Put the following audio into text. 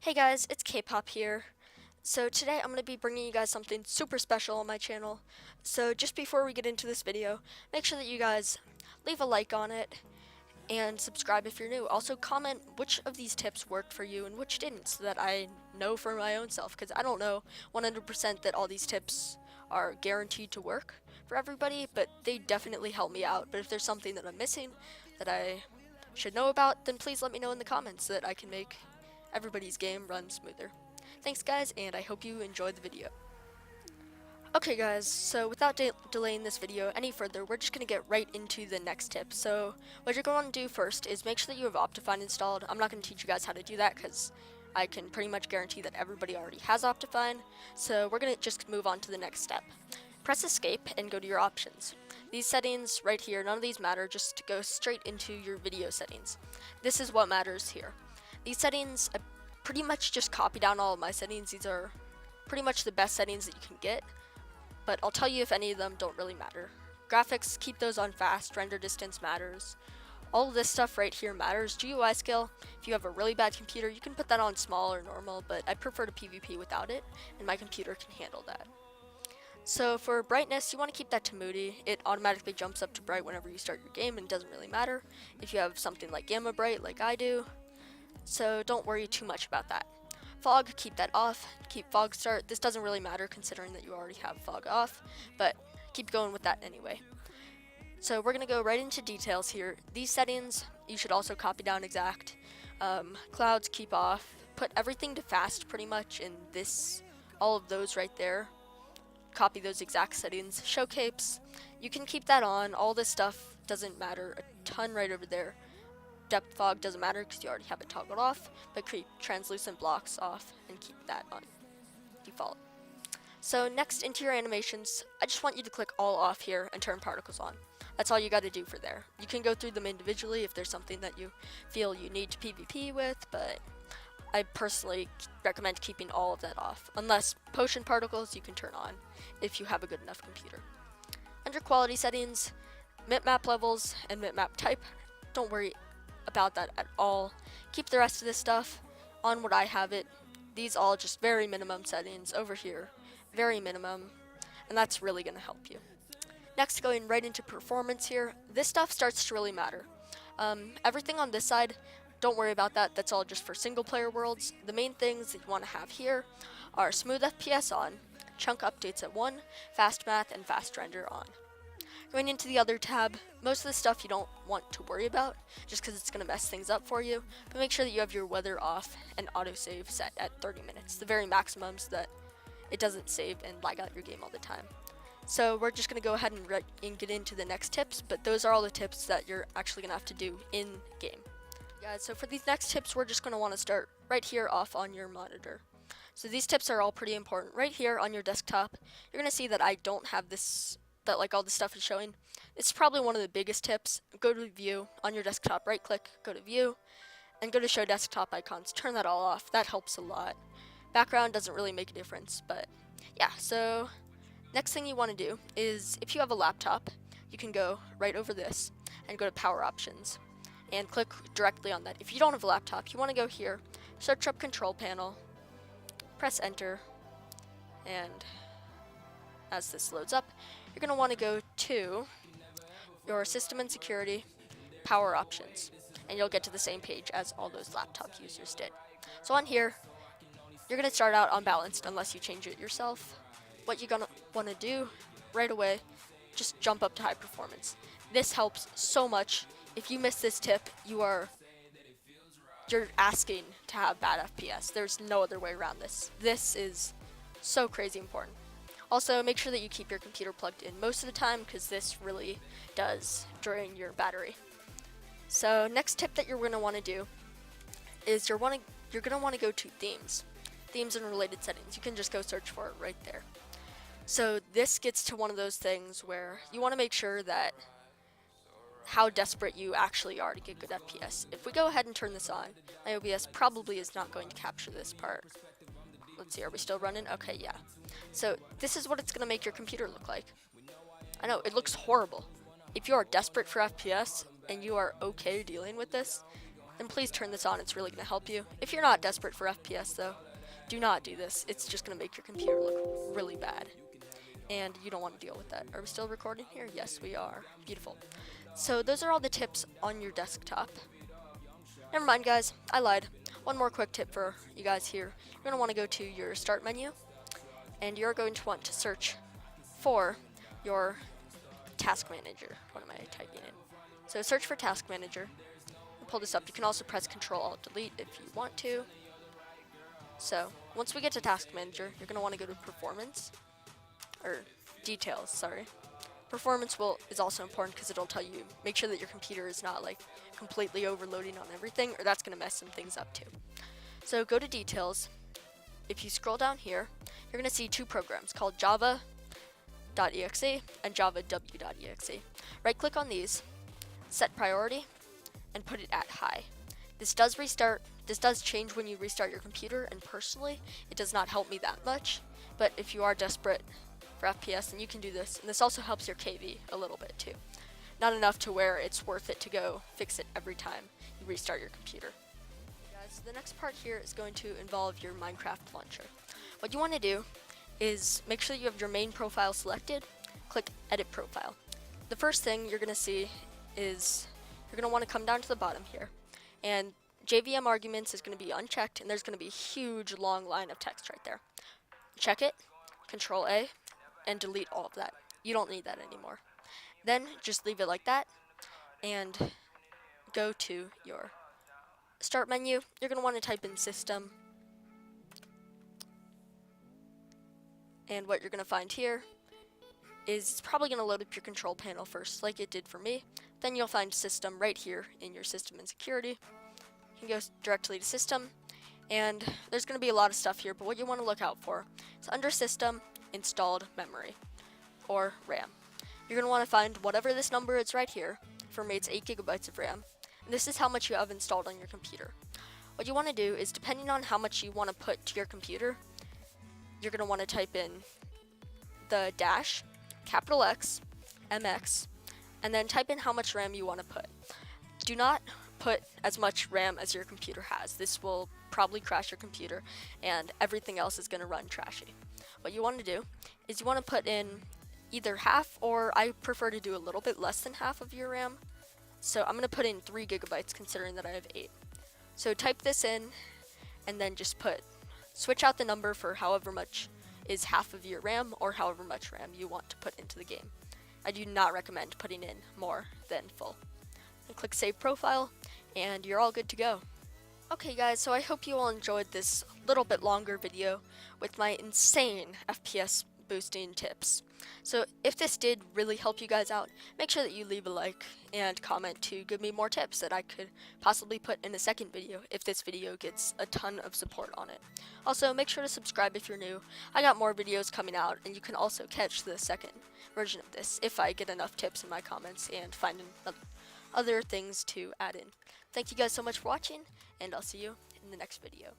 Hey guys, it's K-pop here. So today I'm going to be bringing you guys something super special on my channel. So just before we get into this video, make sure that you guys leave a like on it and subscribe if you're new. Also comment which of these tips worked for you and which didn't so that I know for my own self, because I don't know 100% that all these tips are guaranteed to work for everybody, but they definitely help me out. But if there's something that I'm missing that I should know about, then please let me know in the comments so that I can make everybody's game run smoother. Thanks guys, and I hope you enjoyed the video. Okay guys, so without delaying this video any further, we're just going to get right into the next tip. So what you're going to do first is make sure that you have Optifine installed. I'm not going to teach you guys how to do that because I can pretty much guarantee that everybody already has Optifine. So we're going to just move on to the next step. Press escape and go to your options. These settings right here, none of these matter, just go straight into your video settings. This is what matters here. These settings, I pretty much just copy down all of my settings. These are pretty much the best settings that you can get, but I'll tell you if any of them don't really matter. Graphics, keep those on fast. Render distance matters. All of this stuff right here matters. GUI scale, if you have a really bad computer, you can put that on small or normal, but I prefer to PvP without it, and my computer can handle that. So for brightness, you want to keep that to moody. It automatically jumps up to bright whenever you start your game, and it doesn't really matter if you have something like gamma bright like I do. So don't worry too much about that. Fog, keep that off. Keep fog start. This doesn't really matter considering that you already have fog off, but keep going with that anyway. So we're going to go right into details here. These settings, you should also copy down exact. Clouds, keep off. Put everything to fast pretty much in this, all of those right there. Copy those exact settings. Show capes, you can keep that on. All this stuff doesn't matter a ton right over there. Depth fog doesn't matter because you already have it toggled off, but keep translucent blocks off and keep that on default. So next, into your animations, I just want you to click all off here and turn particles on. That's all you got to do for there. You can go through them individually if there's something that you feel you need to PvP with, but I personally recommend keeping all of that off, unless potion particles you can turn on if you have a good enough computer. Under quality settings, bitmap levels and bitmap type, don't worry about that at all. Keep the rest of this stuff on what I have it. These all just very minimum settings over here, very minimum, and that's really going to help you. Next, going right into performance here, this stuff starts to really matter. Everything on this side, don't worry about that, that's all just for single player worlds. The main things that you want to have here are smooth FPS on, chunk updates at 1, fast math, and fast render on. Going into the other tab, most of the stuff you don't want to worry about just because it's going to mess things up for you, but make sure that you have your weather off and autosave set at 30 minutes, the very maximum, so that it doesn't save and lag out your game all the time. So we're just going to go ahead and get into the next tips, but those are all the tips that you're actually going to have to do in game. Guys, so for these next tips, we're just going to want to start right here off on your monitor. So these tips are all pretty important. Right here on your desktop, you're going to see that I don't have this, that like all this stuff is showing. It's probably one of the biggest tips. Go to view on your desktop, right click, go to view, and go to show desktop icons. Turn that all off. That helps a lot. Background doesn't really make a difference, but yeah. So next thing you want to do is, if you have a laptop, you can go right over this and go to power options and click directly on that. If you don't have a laptop, you want to go here, search up control panel, press enter, and as this loads up, you're going to want to go to your system and security, power options, and you'll get to the same page as all those laptop users did. So on here, you're going to start out unbalanced unless you change it yourself. What you're going to want to do right away, just jump up to high performance. This helps so much. If you miss this tip, you're asking to have bad FPS. There's no other way around this. This is so crazy important. Also, make sure that you keep your computer plugged in most of the time, because this really does drain your battery. So next tip that you're going to want to do is you're going to want to go to themes and related settings. You can just go search for it right there. So this gets to one of those things where you want to make sure that how desperate you actually are to get good FPS. If we go ahead and turn this on, my OBS probably is not going to capture this part. Let's see, are we still running? Okay, yeah. So this is what it's going to make your computer look like. I know, it looks horrible. If you are desperate for FPS and you are okay dealing with this, then please turn this on. It's really going to help you. If you're not desperate for FPS though, do not do this. It's just going to make your computer look really bad, and you don't want to deal with that. Are we still recording here? Yes, we are. Beautiful. So those are all the tips on your desktop. Never mind, guys. I lied. One more quick tip for you guys here. You're going to want to go to your start menu, and you're going to want to search for your task manager. What am I typing in? So search for task manager. Pull this up. You can also press Control-Alt-Delete if you want to. So once we get to task manager, you're going to want to go to performance, or details, sorry. Performance is also important because it'll tell you, make sure that your computer is not like completely overloading on everything, or that's going to mess some things up too. So go to details. If you scroll down here, you're going to see two programs called java.exe and javaw.exe. Right click on these, set priority, and put it at high. This does change when you restart your computer, and personally, it does not help me that much, but if you are desperate for FPS, then you can do this, and this also helps your KV a little bit too. Not enough to where it's worth it to go fix it every time you restart your computer. Okay, guys, so the next part here is going to involve your Minecraft launcher. What you want to do is make sure you have your main profile selected, click edit profile. The first thing you're going to see is you're going to want to come down to the bottom here, and JVM arguments is going to be unchecked, and there's going to be a huge long line of text right there. Check it, Control A, and delete all of that. You don't need that anymore. Then just leave it like that, and go to your start menu. You're going to want to type in system, and what you're going to find here is it's probably going to load up your control panel first, like it did for me. Then you'll find system right here in your system and security. You can go directly to system, and there's going to be a lot of stuff here, but what you want to look out for is under system, installed memory, or RAM. You're going to want to find whatever this number is right here. For me, it's 8 GB of RAM, and this is how much you have installed on your computer. What you want to do is, depending on how much you want to put to your computer, you're going to want to type in the dash, capital X, MX, and then type in how much RAM you want to put. Do not put as much RAM as your computer has. This will probably crash your computer, and everything else is going to run trashy. What you want to do is you want to put in either half, or I prefer to do a little bit less than half of your RAM. So I'm going to put in 3 GB considering that I have 8. So type this in, and then just switch out the number for however much is half of your RAM, or however much RAM you want to put into the game. I do not recommend putting in more than full. And click Save Profile, and you're all good to go. Okay guys, so I hope you all enjoyed this little bit longer video with my insane FPS boosting tips. So if this did really help you guys out, make sure that you leave a like and comment to give me more tips that I could possibly put in a second video if this video gets a ton of support on it. Also, make sure to subscribe if you're new. I got more videos coming out, and you can also catch the second version of this if I get enough tips in my comments and find other things to add in. Thank you guys so much for watching, and I'll see you in the next video.